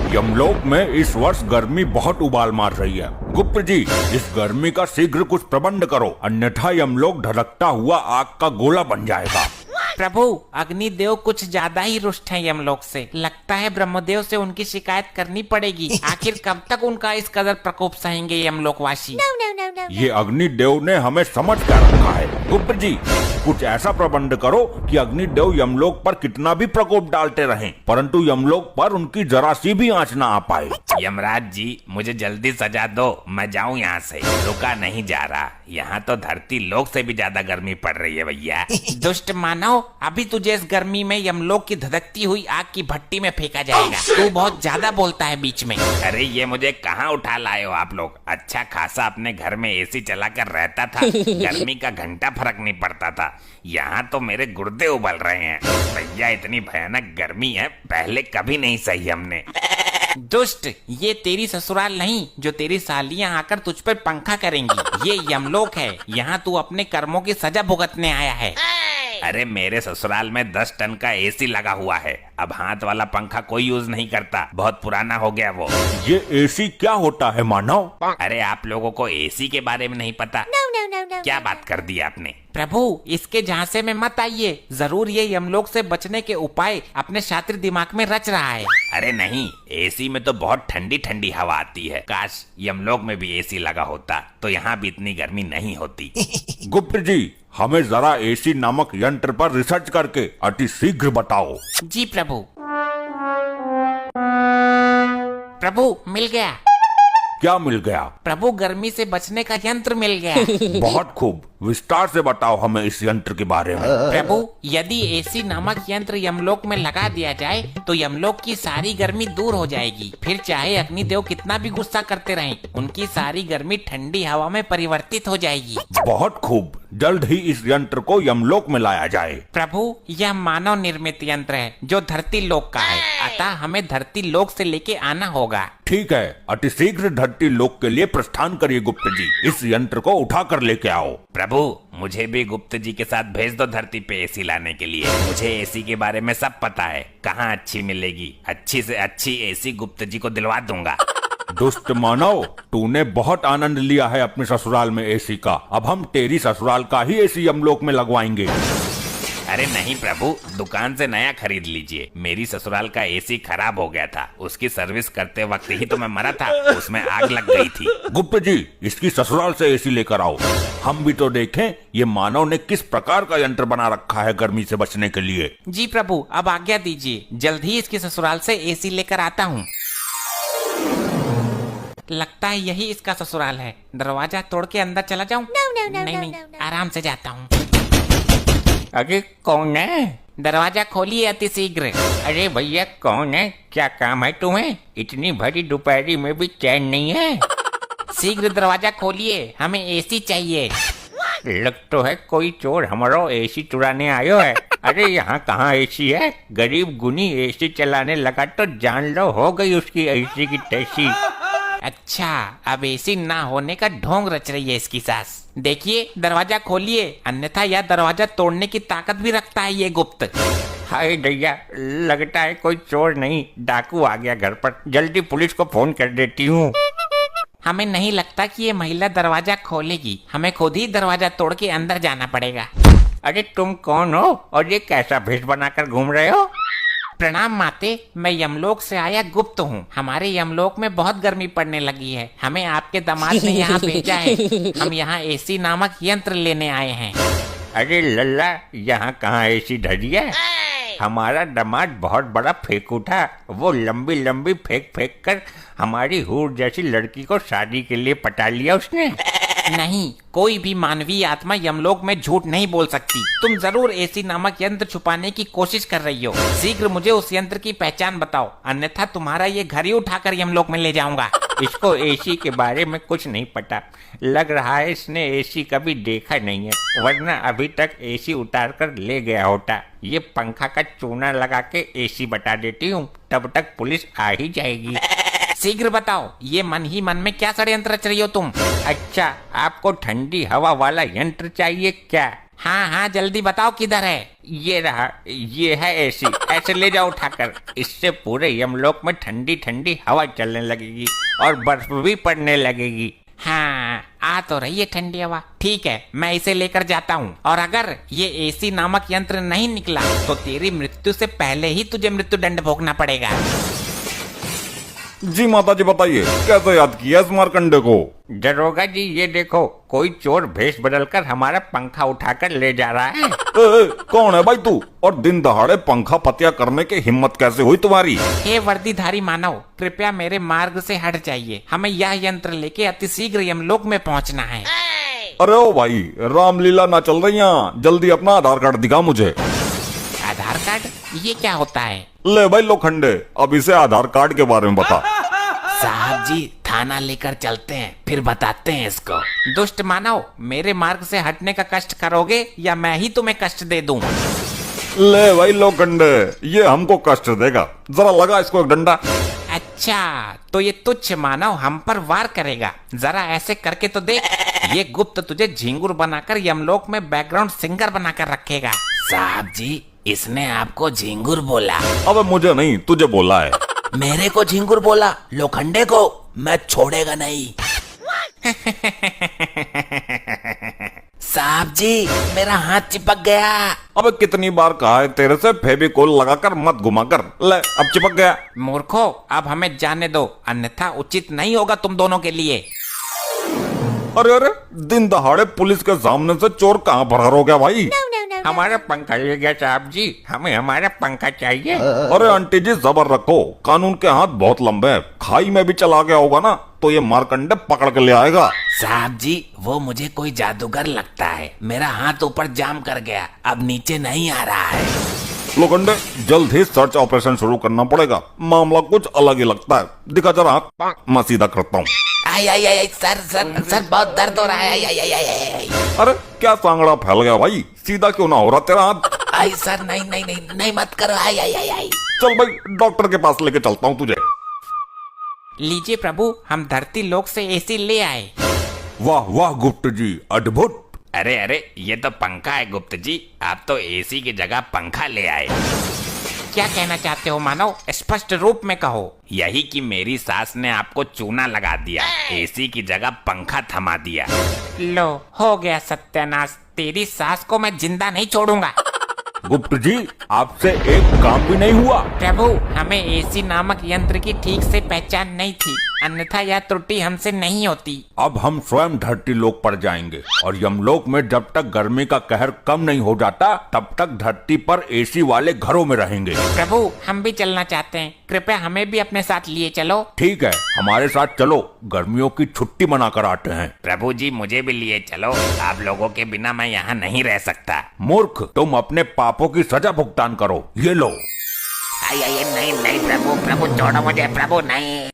यमलोक में इस वर्ष गर्मी बहुत उबाल मार रही है। गुप्त जी, इस गर्मी का शीघ्र कुछ प्रबंध करो, अन्यथा यमलोक धड़कता हुआ आग का गोला बन जाएगा। प्रभु, अग्निदेव कुछ ज्यादा ही रुष्ट हैं यमलोक से। लगता है ब्रह्मदेव से उनकी शिकायत करनी पड़ेगी। आखिर कब तक उनका इस कदर प्रकोप सहेंगे यमलोकवासी? ये अग्निदेव ने हमें समझ कर रखा है। गुप्त जी, कुछ ऐसा प्रबंध करो कि अग्निदेव यमलोक पर कितना भी प्रकोप डालते रहें, परंतु यमलोक पर उनकी जरा सी भी आंच न आ पाए। यमराज जी, मुझे जल्दी सजा दो, मैं जाऊं यहाँ से। रुका नहीं जा रहा, यहाँ तो धरती लोक से भी ज्यादा गर्मी पड़ रही है भैया। दुष्ट मानव, अभी तुझे इस गर्मी में यमलोक की धधकती हुई आग की भट्टी में फेंका जाएगा। तू बहुत ज्यादा बोलता है बीच में। अरे ये मुझे कहाँ उठा लाए हो आप लोग? अच्छा खासा अपने घर में एसी चला कर रहता था, गर्मी का घंटा फर्क नहीं पड़ता था। यहाँ तो मेरे गुर्दे उबल रहे हैं भैया, इतनी भयानक गर्मी है, पहले कभी नहीं सही हमने। दुष्ट, ये तेरी ससुराल नहीं जो तेरी सालियां आकर तुझ पर पंखा करेंगी। ये यमलोक है, यहाँ तू अपने कर्मों की सजा भुगतने आया है। अरे मेरे ससुराल में 10 टन का एसी लगा हुआ है। अब हाथ वाला पंखा कोई यूज नहीं करता, बहुत पुराना हो गया वो। ये एसी क्या होता है मानव? अरे आप लोगों को एसी के बारे में नहीं पता? क्या बात कर दी आपने? प्रभु, इसके झांसे में मत आइए। जरूर ये यमलोक से बचने के उपाय अपने शातिर दिमाग में रच रहा है। अरे नहीं, एसी में तो बहुत ठंडी ठंडी हवा आती है। काश यमलोक में भी एसी लगा होता तो यहाँ भी इतनी गर्मी नहीं होती। गुप्त जी, हमें जरा एसी नामक यंत्र पर रिसर्च करके अति शीघ्र बताओ। जी प्रभु। प्रभु, मिल गया। क्या मिल गया? प्रभु, गर्मी से बचने का यंत्र मिल गया। बहुत खूब, विस्तार से बताओ हमें इस यंत्र के बारे में। प्रभु, यदि एसी नामक यंत्र यमलोक में लगा दिया जाए तो यमलोक की सारी गर्मी दूर हो जाएगी। फिर चाहे अग्निदेव कितना भी गुस्सा करते रहें, उनकी सारी गर्मी ठंडी हवा में परिवर्तित हो जाएगी। बहुत खूब, जल्द ही इस यंत्र को यमलोक में लाया जाए। प्रभु, यह मानव निर्मित यंत्र है जो धरती लोक का है, अतः हमें धरती लोक से लेके आना होगा। ठीक है, अति शीघ्र धरती लोक के लिए प्रस्थान करिए गुप्त जी। इस यंत्र को उठा कर लेके आओ। प्रभु, मुझे भी गुप्त जी के साथ भेज दो धरती पे एसी लाने के लिए। मुझे एसी के बारे में सब पता है, कहाँ अच्छी मिलेगी। अच्छी से अच्छी एसी गुप्त जी को दिलवा दूंगा। दुष्ट मानव, तूने बहुत आनंद लिया है अपने ससुराल में एसी का। अब हम तेरी ससुराल का ही एसी यमलोक में लगवाएंगे। अरे नहीं प्रभु, दुकान से नया खरीद लीजिए। मेरी ससुराल का एसी खराब हो गया था, उसकी सर्विस करते वक्त ही तो मैं मरा था, उसमें आग लग गई थी। गुप्त जी, इसकी ससुराल से एसी लेकर आओ, हम भी तो देखें ये मानव ने किस प्रकार का यंत्र बना रखा है गर्मी से बचने के लिए। जी प्रभु, अब आज्ञा दीजिए, जल्द ही इसकी ससुराल से एसी लेकर आता हूँ। लगता है यही इसका ससुराल है। दरवाजा तोड़ के अंदर चला जाऊं? नहीं, आराम से जाता हूँ। अरे कौन है? दरवाजा खोलिए अति शीघ्र। अरे भैया कौन है? क्या काम है तुम्हें? इतनी भरी दोपहरी में भी चैन नहीं है? शीघ्र दरवाजा खोलिए, हमें एसी चाहिए। लग तो है कोई चोर हमारो एसी चुराने आयो है। अरे यहाँ कहाँ एसी है? गरीब गुनी एसी चलाने लगा तो जान लो हो गई उसकी एसी की तैसी। अच्छा, अब एसी ना होने का ढोंग रच रही है इसकी सास। देखिए, दरवाजा खोलिए, अन्यथा यह दरवाजा तोड़ने की ताकत भी रखता है ये गुप्त। हाय दैया, लगता है कोई चोर नहीं डाकू आ गया घर पर। जल्दी पुलिस को फोन कर देती हूँ। हमें नहीं लगता कि ये महिला दरवाजा खोलेगी, हमें खुद ही दरवाजा तोड़ के अंदर जाना पड़ेगा। अरे तुम कौन हो और ये कैसा भेष बनाकर घूम रहे हो? प्रणाम माते, मैं यमलोक से आया गुप्त हूँ। हमारे यमलोक में बहुत गर्मी पड़ने लगी है, हमें आपके दामाद ने यहाँ भेजा है। हम यहाँ एसी नामक यंत्र लेने आए हैं। अरे लल्ला, यहाँ कहाँ एसी धरी है? हमारा दामाद बहुत बड़ा फेंकू था, वो लंबी लंबी फेंक फेंक कर हमारी हूर जैसी लड़की को शादी के लिए पटा लिया उसने। नहीं, कोई भी मानवीय आत्मा यमलोक में झूठ नहीं बोल सकती। तुम जरूर एसी नामक यंत्र छुपाने की कोशिश कर रही हो। शीघ्र मुझे उस यंत्र की पहचान बताओ, अन्यथा तुम्हारा ये घर ही उठाकर यमलोक में ले जाऊंगा। इसको एसी के बारे में कुछ नहीं पता, लग रहा है इसने एसी कभी देखा नहीं है, वरना अभी तक एसी उतार कर ले गया होता। ये पंखा का चूना लगा के एसी बता देती हूँ, तब तक पुलिस आ ही जाएगी। शीघ्र बताओ, ये मन ही मन में क्या षड्यंत्र रच रही हो तुम? अच्छा, आपको ठंडी हवा वाला यंत्र चाहिए क्या? हाँ हाँ जल्दी बताओ किधर है। ये रहा, ये है एसी। ऐसे ले जाओ उठाकर। इससे पूरे यमलोक में ठंडी ठंडी हवा चलने लगेगी और बर्फ भी पड़ने लगेगी। हाँ आ तो रही है ठंडी हवा। ठीक है मैं इसे लेकर जाता हूँ, और अगर ये एसी नामक यंत्र नहीं निकला तो तेरी मृत्यु से पहले ही तुझे मृत्यु दंड भोगना पड़ेगा। जी माता जी बताइए, कैसे याद किया इस मार्कंडे को? दरोगा जी ये देखो, कोई चोर भेष बदलकर हमारा पंखा उठाकर ले जा रहा है। कौन है भाई तू, और दिन दहाड़े पंखा पतिया करने की हिम्मत कैसे हुई तुम्हारी? हे वर्दीधारी मानव, कृपया मेरे मार्ग से हट जाइए। हमें यह यंत्र लेके अतिशीघ्र यमलोक में पहुंचना है। अरे ओ भाई, रामलीला ना चल रही यहाँ, जल्दी अपना आधार कार्ड दिखा मुझे। आधार कार्ड? ये क्या होता है? ले भाई लोखंडे, अब इसे आधार कार्ड के बारे में बता। साहब जी थाना लेकर चलते हैं, फिर बताते हैं इसको। दुष्ट मानव, मेरे मार्ग से हटने का कष्ट करोगे या मैं ही तुम्हें कष्ट दे दूं? ले भाई लोखंडे, ये हमको कष्ट देगा, जरा लगा इसको एक डंडा। अच्छा तो ये तुच्छ मानव हम पर वार करेगा। जरा ऐसे करके तो देख। ये गुप्त तुझे झिंगुर बनाकर यमलोक में बैकग्राउंड सिंगर बनाकर रखेगा। साहब जी इसने आपको झिंगुर बोला। अबे मुझे नहीं, तुझे बोला है। मेरे को झिंगुर बोला? लोखंडे को मैं छोड़ेगा नहीं। साहब जी मेरा हाथ चिपक गया। अबे कितनी बार कहा है तेरे से, फेविकोल लगाकर मत घुमा कर। ले अब चिपक गया। मूर्खो अब हमें जाने दो, अन्यथा उचित नहीं होगा तुम दोनों के लिए। अरे अरे, दिन दहाड़े पुलिस के सामने से चोर कहाँ फरार हो गया भाई? हमारा पंखा ले गया साहब जी, हमें हमारा पंखा चाहिए। अरे आंटी जी सबर रखो, कानून के हाथ बहुत लंबे हैं। खाई में भी चला गया होगा ना तो ये मारकंडे पकड़ के ले आएगा। साहब जी वो मुझे कोई जादूगर लगता है। मेरा हाथ ऊपर जाम कर गया, अब नीचे नहीं आ रहा है। लोखंडे जल्द ही सर्च ऑपरेशन शुरू करना पड़ेगा, मामला कुछ अलग ही लगता है। दिखा जरा हाथ, मैं सीधा करता हूँ। आई आई आई सर सर सर बहुत दर्द हो रहा है। आई आई आई आई आई। अरे क्या सांगड़ा फैल गया भाई, सीधा क्यों ना हो रहा तेरा हाथ? आई सर नहीं नहीं नहीं नहीं मत करो। आई आई आई आई। चल भाई डॉक्टर के पास लेके चलता हूँ तुझे। लीजिए प्रभु, हम धरती लोक से एसी ले आए। वाह वाह गुप्त जी, अद्भुत। अरे अरे, ये तो पंखा है गुप्त जी, आप तो एसी की जगह पंखा ले आए। क्या कहना चाहते हो मानव, स्पष्ट रूप में कहो। यही कि मेरी सास ने आपको चूना लगा दिया, एसी की जगह पंखा थमा दिया। लो हो गया सत्यानाश, तेरी सास को मैं जिंदा नहीं छोड़ूंगा। गुप्त जी आपसे एक काम भी नहीं हुआ। प्रभु हमें एसी नामक यंत्र की ठीक से पहचान नहीं थी, अन्यथा यह त्रुटि हमसे नहीं होती। अब हम स्वयं धरती लोक पर जाएंगे और यमलोक में जब तक गर्मी का कहर कम नहीं हो जाता तब तक धरती पर एसी वाले घरों में रहेंगे। प्रभु हम भी चलना चाहते हैं, कृपया हमें भी अपने साथ लिए चलो। ठीक है हमारे साथ चलो, गर्मियों की छुट्टी मनाकर आते हैं। प्रभु जी मुझे भी लिए चलो, आप लोगों के बिना मैं यहाँ नहीं रह सकता। मूर्ख, तुम अपने पापों की सजा भुगतान करो, ये लो। नहीं नहीं प्रभु, प्रभु छोड़ो मुझे, प्रभु नहीं।